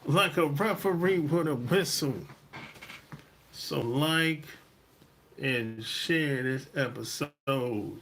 like a referee with a whistle. So like and share this episode.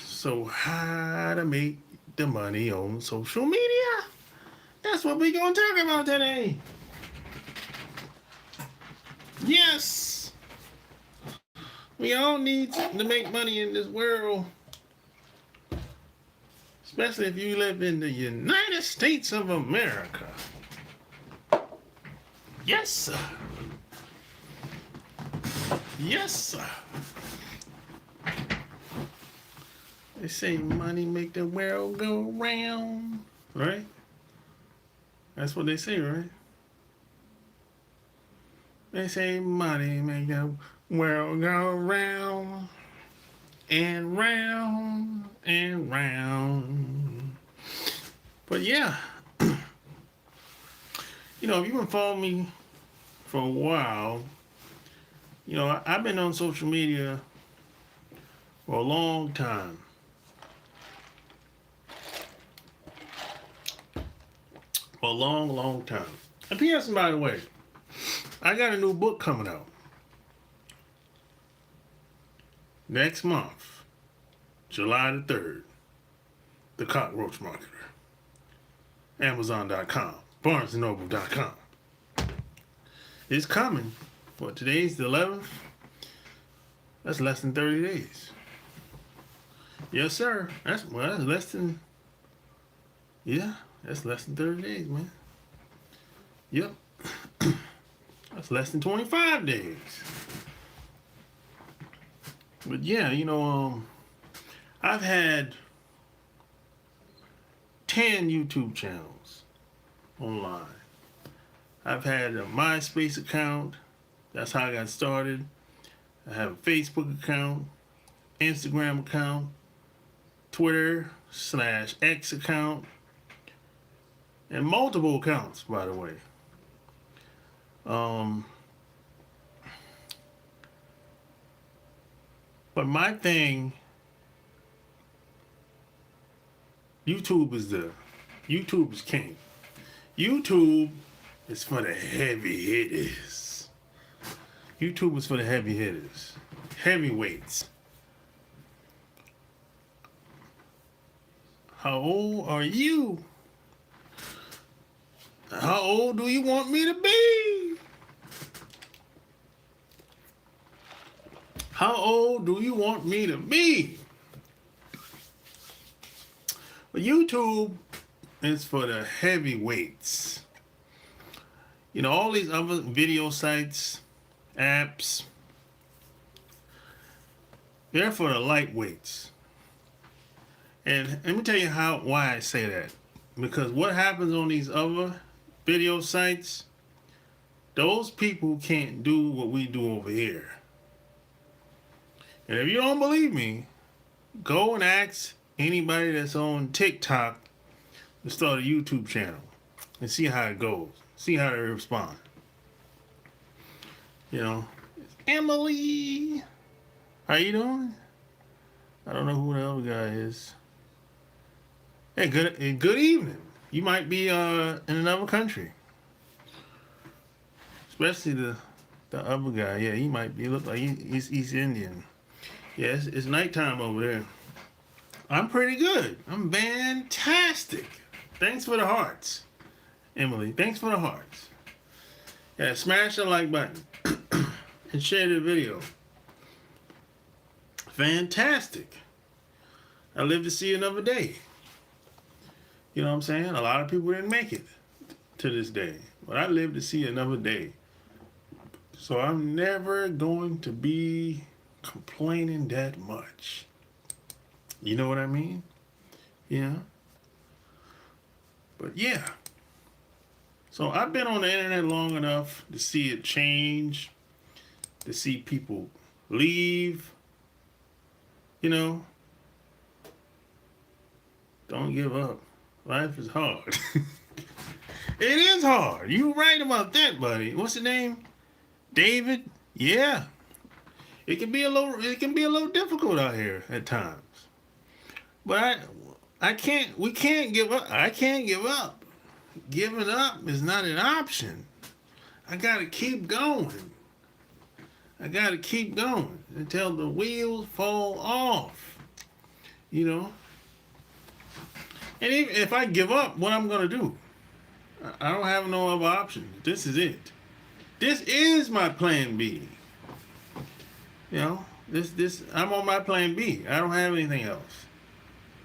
So how to make the money on social media? That's what we're gonna talk about today. Yes, we all need to make money in this world, especially if you live in the United States of America. Yes, sir. Yes, sir. They say money make the world go round, right? That's what they say, right? They say money make the world go round and round and round. But yeah, if you've been following me for a while, I've been on social media for a long time. For a long, long time. And P.S. by the way, I got a new book coming out next month, July the 3rd. The Cockroach Marketer. Amazon.com. BarnesandNoble.com. It's coming. What, today's the 11th? That's less than 30 days. Yes, sir. That's less than, that's less than 30 days, man. Yep. That's less than 25 days. But yeah, I've had 10 YouTube channels online. I've had a MySpace account. That's how I got started. I have a Facebook account, Instagram account, Twitter/X account, and multiple accounts, by the way. But my thing, YouTube is king. YouTube is for the heavy hitters. YouTube is for the heavy hitters. Heavyweights. How old are you? How old do you want me to be? How old do you want me to be? Well, YouTube is for the heavyweights. All these other video sites, apps, they're for the lightweights. And let me tell you why I say that. Because what happens on these other video sites, those people can't do what we do over here. And if you don't believe me, go and ask anybody that's on TikTok to start a YouTube channel and see how it goes. See how they respond. Emily, how you doing? I don't know who the other guy is. Hey, good evening. You might be in another country, especially the other guy. Yeah, he might be. Look like he's East Indian. Yeah, it's nighttime over there. I'm pretty good. I'm fantastic. Thanks for the hearts, Emily. Thanks for the hearts. Yeah, smash the like button and share the video. Fantastic. I live to see another day. You know what I'm saying? A lot of people didn't make it to this day, but I live to see another day. So I'm never going to be complaining that much. You know what I mean? Yeah. But yeah. So I've been on the internet long enough to see it change, to see people leave. Don't give up. Life is hard. It is hard. You're right about that, buddy. What's the name? David? Yeah. It can be a little difficult out here at times. But we can't give up. I can't give up. Giving up is not an option. I gotta keep going. I gotta keep going until the wheels fall off. You know? And even if I give up, what I'm gonna do? I don't have no other option. This is it. This is my plan B. You know, this I'm on my plan B. I don't have anything else.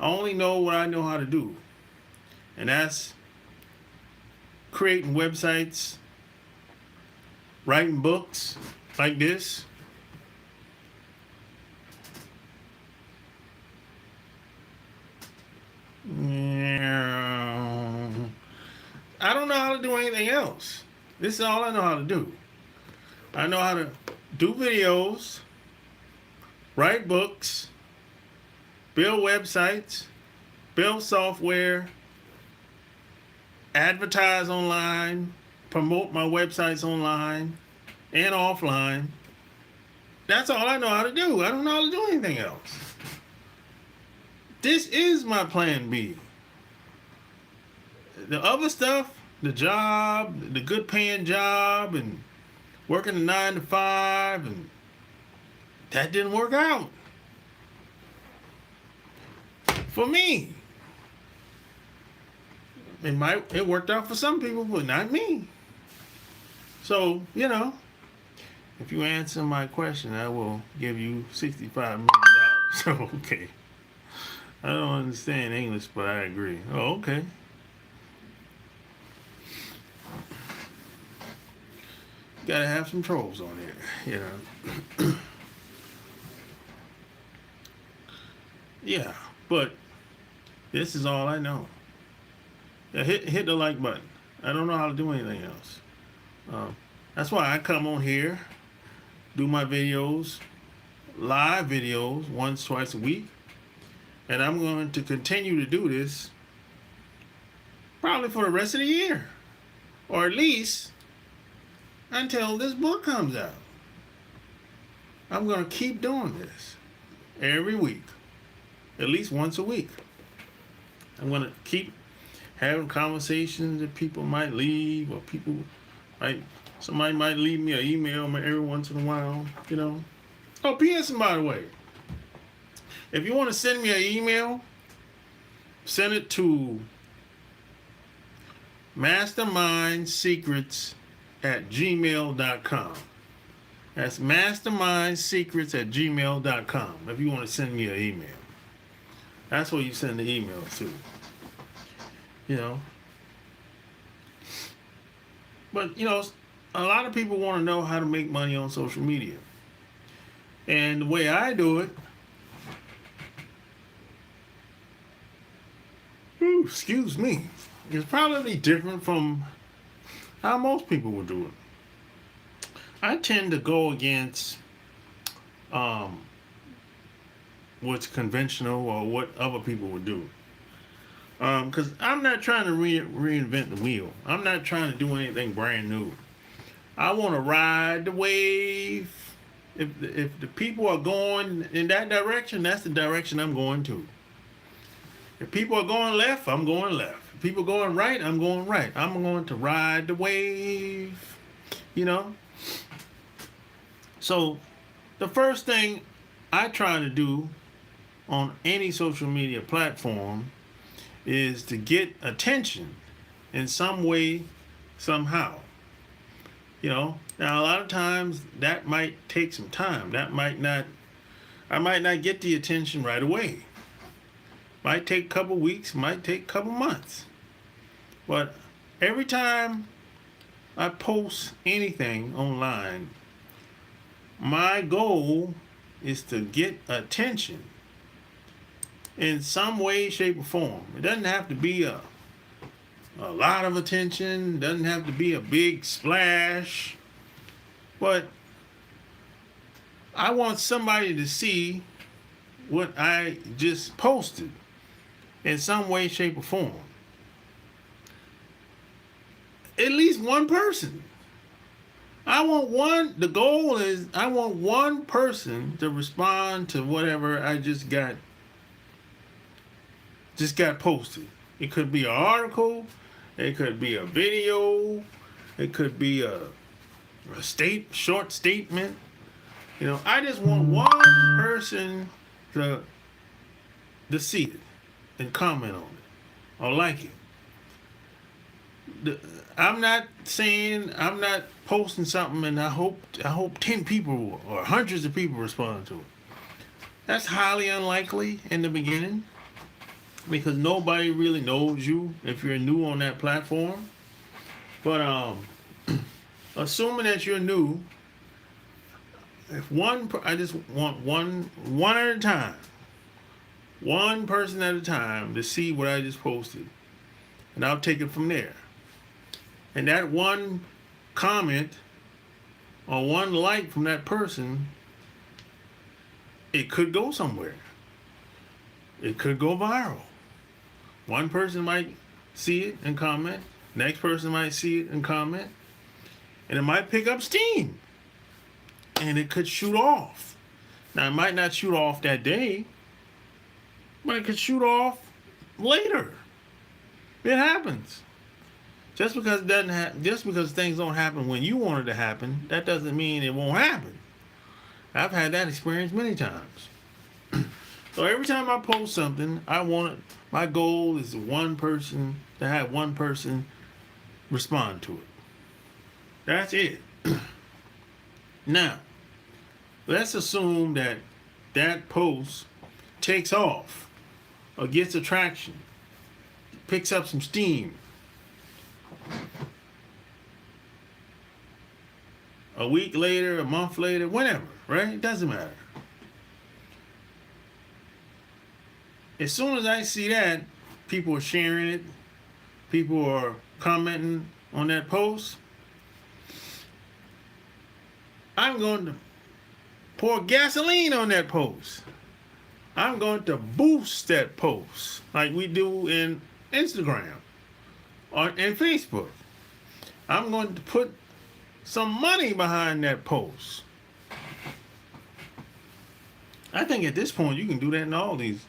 I only know what I know how to do. And that's creating websites, writing books like this. I don't know how to do anything else. This is all I know how to do. I know how to do videos, write books, build websites, build software, advertise online, promote my websites online and offline. That's all I know how to do. I don't know how to do anything else. This is my plan B. The other stuff, the job, the good paying job, and working a 9 to 5, and that didn't work out for me. It worked out for some people, but not me. So, you know, if you answer my question, I will give you $65 million. So, okay. I don't understand English, but I agree. Oh, okay. Gotta have some trolls on there, you know. Yeah, but this is all I know. Yeah, hit the like button. I don't know how to do anything else. That's why I come on here, do my videos, live videos, once, twice a week. And I'm going to continue to do this probably for the rest of the year. Or at least until this book comes out. I'm going to keep doing this every week. At least once a week. I'm going to keep having conversations that people might leave, or somebody might leave me an email every once in a while, you know. Oh, P.S. by the way, if you want to send me an email, send it to mastermindsecrets@gmail.com. That's mastermindsecrets@gmail.com if you want to send me an email. That's where you send the email to. You know. But, you know, a lot of people want to know how to make money on social media. And the way I do it, excuse me, is probably different from how most people would do it. I tend to go against what's conventional or what other people would do. Because I'm not trying to reinvent the wheel. I'm not trying to do anything brand new. I want to ride the wave. If the people are going in that direction, that's the direction I'm going to. If people are going left, I'm going left. If people are going right, I'm going right. I'm going to ride the wave, you know. So the first thing I try to do on any social media platform is to get attention in some way, somehow. You know, now a lot of times that might take some time. I might not get the attention right away. Might take a couple weeks, might take a couple months. But every time I post anything online, my goal is to get attention in some way, shape, or form. It doesn't have to be a lot of attention, doesn't have to be a big splash, but I want somebody to see what I just posted in some way, shape, or form. At least one person. The goal is I want one person to respond to whatever I just got just got posted. It could be an article, it could be a video, it could be a short statement. You know, I just want one person to see it and comment on it or like it. I'm not posting something and I hope 10 people or hundreds of people respond to it. That's highly unlikely in the beginning because nobody really knows you if you're new on that platform. But assuming that you're new, I just want one at a time, one person at a time to see what I just posted, and I'll take it from there. And that one comment or one like from that person, it could go somewhere. It could go viral. One person might see it and comment. Next person might see it and comment. And it might pick up steam. And it could shoot off. Now, it might not shoot off that day, but it could shoot off later. It happens. Just because things don't happen when you want it to happen, that doesn't mean it won't happen. I've had that experience many times. So every time I post something, my goal is to have one person respond to it. That's it. Now, let's assume that post takes off or gets attraction, picks up some steam. A week later, a month later, whenever, right? It doesn't matter. As soon as I see that, people are sharing it, people are commenting on that post, I'm going to pour gasoline on that post. I'm going to boost that post like we do in Instagram or in Facebook. I'm going to put some money behind that post. I think at this point you can do that in all these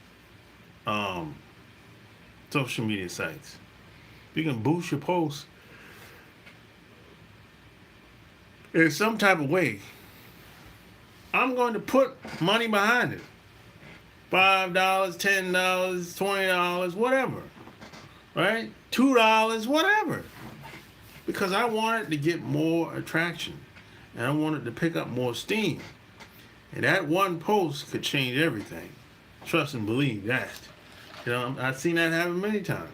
social media sites. You can boost your post in some type of way. I'm going to put money behind it. $5, $10, $20, whatever. Right? $2, whatever. Because I want it to get more attraction. And I want it to pick up more steam. And that one post could change everything. Trust and believe that. You know, I've seen that happen many times.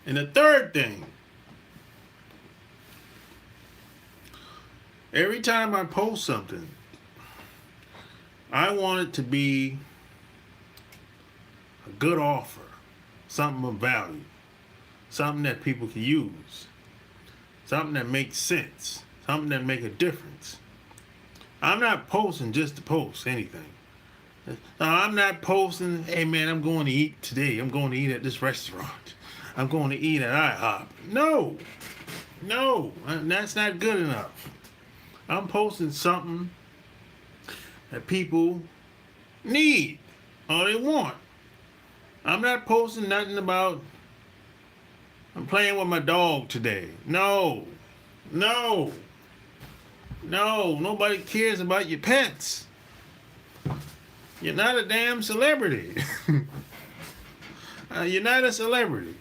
And the third thing, every time I post something, I want it to be a good offer, something of value, something that people can use, something that makes sense, something that make a difference. I'm not posting just to post anything. Now, I'm not posting, hey man, I'm going to eat today. I'm going to eat at this restaurant. I'm going to eat at IHOP. No, that's not good enough. I'm posting something that people need or they want. I'm not posting nothing about, I'm playing with my dog today. No, nobody cares about your pets. You're not a damn celebrity. You're not a celebrity.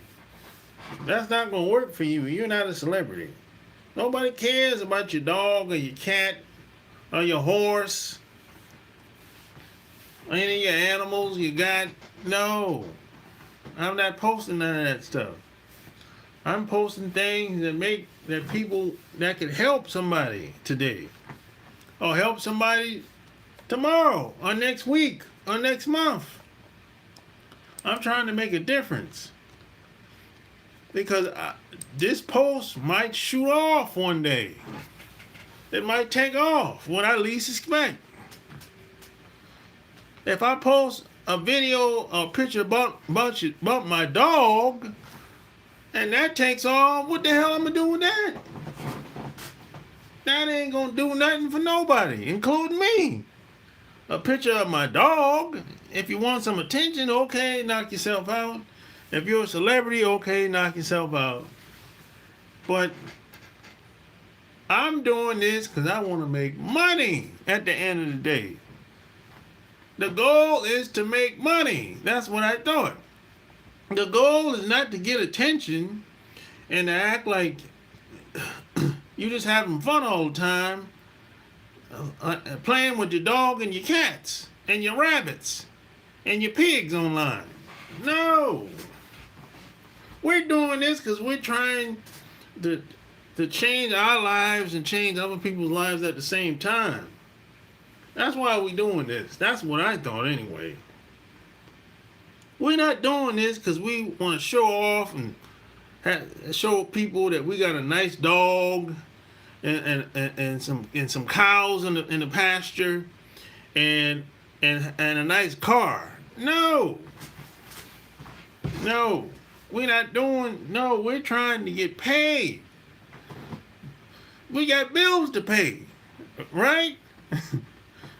That's not going to work for you. You're not a celebrity. Nobody cares about your dog or your cat or your horse or any of your animals you got. No. I'm not posting none of that stuff. I'm posting things that could help somebody today or help somebody tomorrow or next week or next month. I'm trying to make a difference because this post might shoot off one day. It might take off when I least expect. If I post a video or picture about my dog and that takes off, what the hell am I doing with that? That ain't gonna do nothing for nobody, including me. a picture of my dog. If you want some attention, okay, knock yourself out. If you're a celebrity, okay, knock yourself out. But I'm doing this because I want to make money at the end of the day. The goal is to make money. That's what I thought. The goal is not to get attention and to act like you just having fun all the time, playing with your dog and your cats and your rabbits and your pigs online. No. We're doing this because we're trying to change our lives and change other people's lives at the same time. That's why we're doing this. That's what I thought anyway. We're not doing this because we want to show off and show people that we got a nice dog and some cows in the pasture and a nice car. No, we're not doing. No, we're trying to get paid. We got bills to pay, right?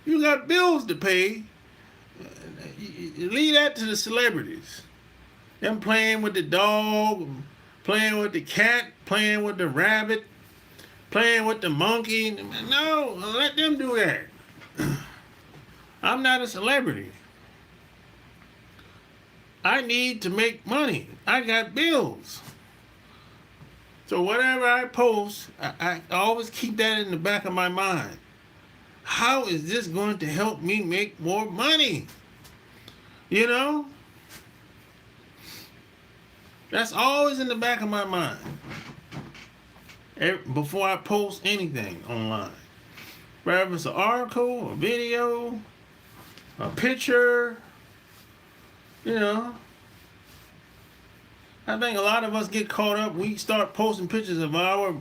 You got bills to pay. Leave that to the celebrities. Them playing with the dog, playing with the cat, playing with the rabbit, playing with the monkey. No, let them do that. I'm not a celebrity. I need to make money. I got bills. So whatever I post, I always keep that in the back of my mind. How is this going to help me make more money? You know? That's always in the back of my mind. Before I post anything online. Whether it's an article, a video, a picture, you know. I think a lot of us get caught up. We start posting pictures of our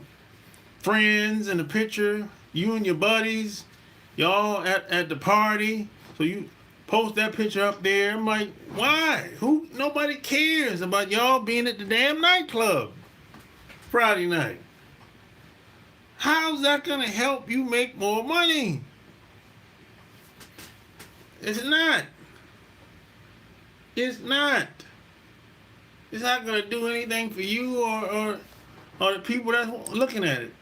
friends in the picture, you and your buddies, y'all at the party. So you post that picture up there. I'm like, why? Nobody cares about y'all being at the damn nightclub Friday night. How's that gonna help you make more money? It's not. It's not. It's not gonna do anything for you or the people that's looking at it.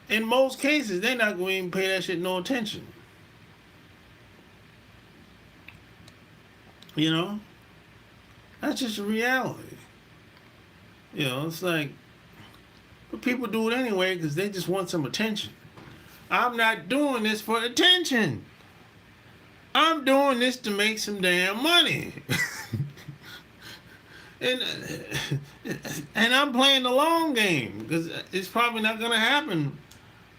In most cases, they're not going to even pay that shit no attention. You know? That's just a reality. You know, it's like, but people do it anyway because they just want some attention. I'm not doing this for attention. I'm doing this to make some damn money. And I'm playing the long game because it's probably not going to happen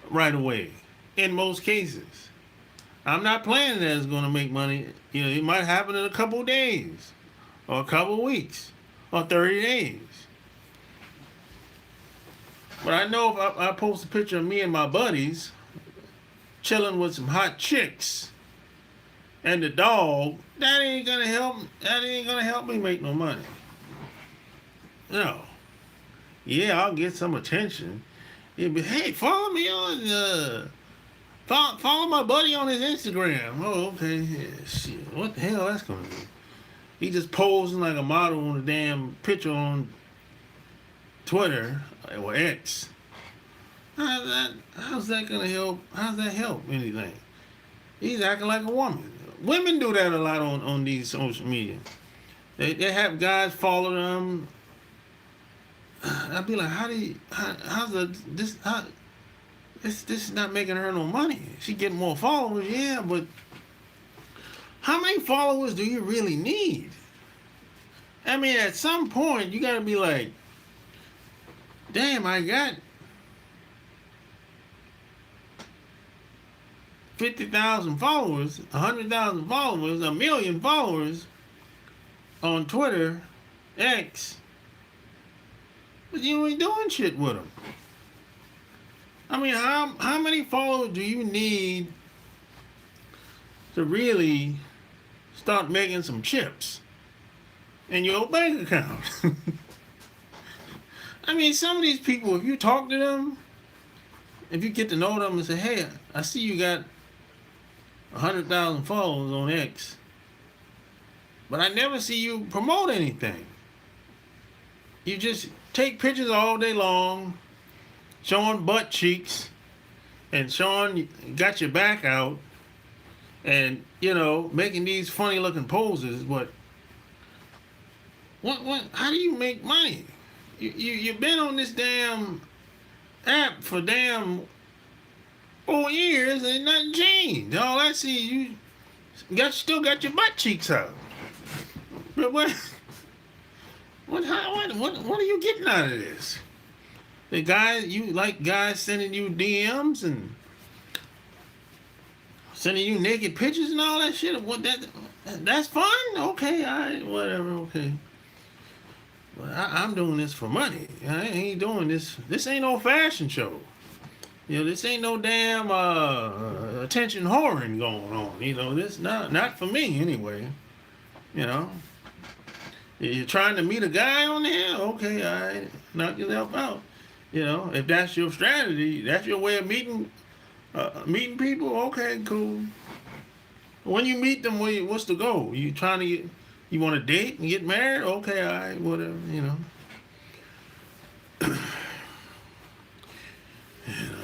right away in most cases. I'm not playing that it's going to make money. You know, it might happen in a couple of days or a couple of weeks or 30 days. But I know if I post a picture of me and my buddies chilling with some hot chicks and the dog, that ain't gonna help me make no money. No. Yeah, I'll get some attention. It'll be, hey, follow me on follow my buddy on his Instagram. Oh, okay. Yeah, shit. What the hell that's gonna be? He just posing like a model on a damn picture on Twitter or X. How's that gonna help? How's that help anything? He's acting like a woman. Women do that a lot on these social media. They have guys follow them. I'd be like, this is not making her no money. She getting more followers, yeah, but how many followers do you really need? I mean, at some point, you gotta be like, damn, I got 50,000 followers, 100,000 followers, 1 million followers on Twitter, X, but you ain't doing shit with them. I mean, how many followers do you need to really start making some chips in your bank account? I mean, some of these people, if you talk to them, if you get to know them and say, hey, I see you got 100,000 followers on X, but I never see you promote anything. You just take pictures all day long, showing butt cheeks, and showing you got your back out, and making these funny looking poses. But what? How do you make money? You've been on this damn app for damn 4 years and nothing changed. All I see, you still got your butt cheeks out. But what are you getting out of this? The guys, you like guys sending you DMs and sending you naked pictures and all that shit. That's fun? Okay, all right, whatever, okay. But I'm doing this for money. I ain't doing this. This ain't no fashion show. This ain't no damn attention whoring going on. This not for me anyway. You're trying to meet a guy on there? Okay, all right, knock yourself out. If that's your strategy, that's your way of meeting people. Okay, cool. When you meet them, what's the goal? You trying to you want to date and get married? Okay, all right, whatever.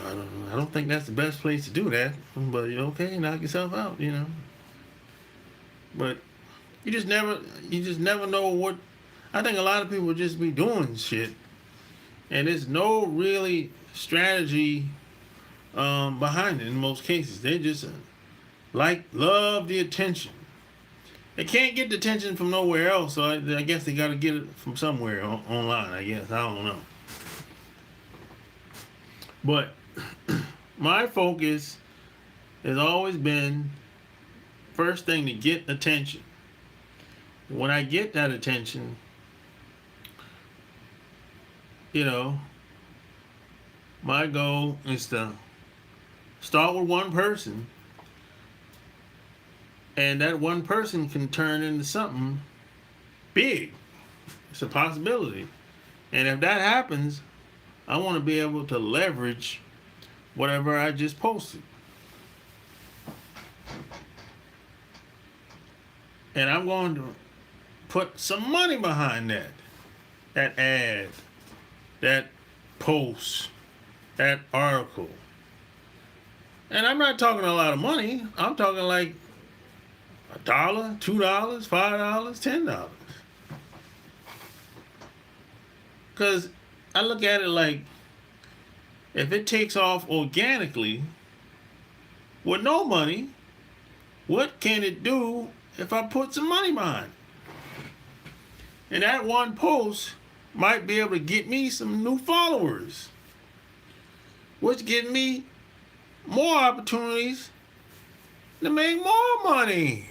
I don't think that's the best place to do that. But okay, knock yourself out. But you just never know what. I think a lot of people just be doing shit, and there's no really strategy behind it in most cases. They just love the attention. They can't get the attention from nowhere else, so I guess they got to get it from somewhere online. I guess I don't know. But my focus has always been first thing to get attention. When I get that attention, my goal is to start with one person, and that one person can turn into something big. It's a possibility. And if that happens, I want to be able to leverage whatever I just posted. And I'm going to put some money behind that ad, that post, that article. And I'm not talking a lot of money. I'm talking like $1, $2, $5, $10. Because I look at it like, if it takes off organically with no money, what can it do if I put some money behind it? And that one post might be able to get me some new followers, which get me more opportunities to make more money.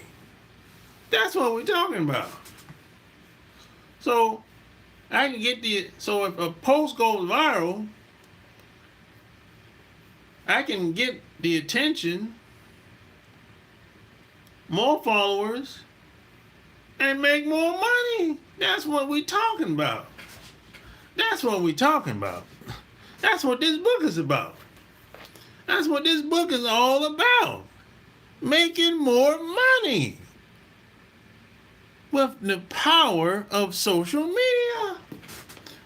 That's what we're talking about. So I can get so if a post goes viral, I can get the attention, more followers, and make more money. That's what we're talking about. That's what we're talking about. That's what this book is about. That's what this book is all about. Making more money with the power of social media.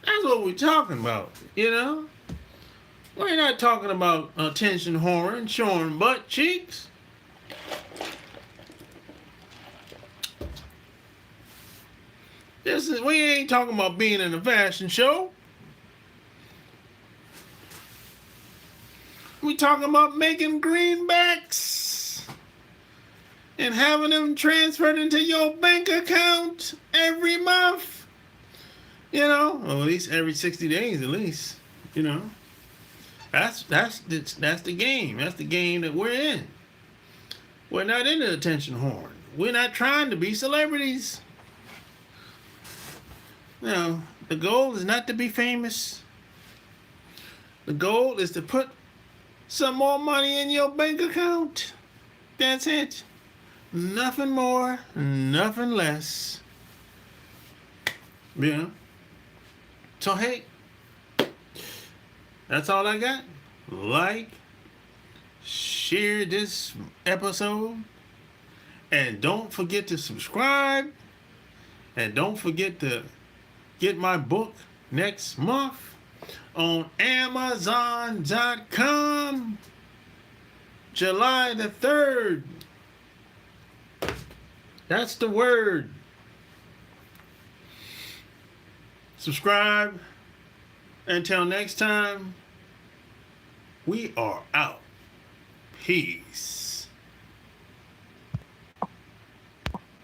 That's what we're talking about, We're not talking about attention whoring, showing butt cheeks. We ain't talking about being in a fashion show. We talking about making greenbacks and having them transferred into your bank account every month. Or at least every 60 days, at least. That's the game. That's the game that we're in. We're not into attention whoring. We're not trying to be celebrities. The goal is not to be famous. The goal is to put some more money in your bank account. That's it. Nothing more, nothing less. So hey, that's all I got. Like, share this episode. And don't forget to subscribe. And don't forget to get my book next month on Amazon.com. July the 3rd. That's the word. Subscribe. Until next time, we are out. Peace.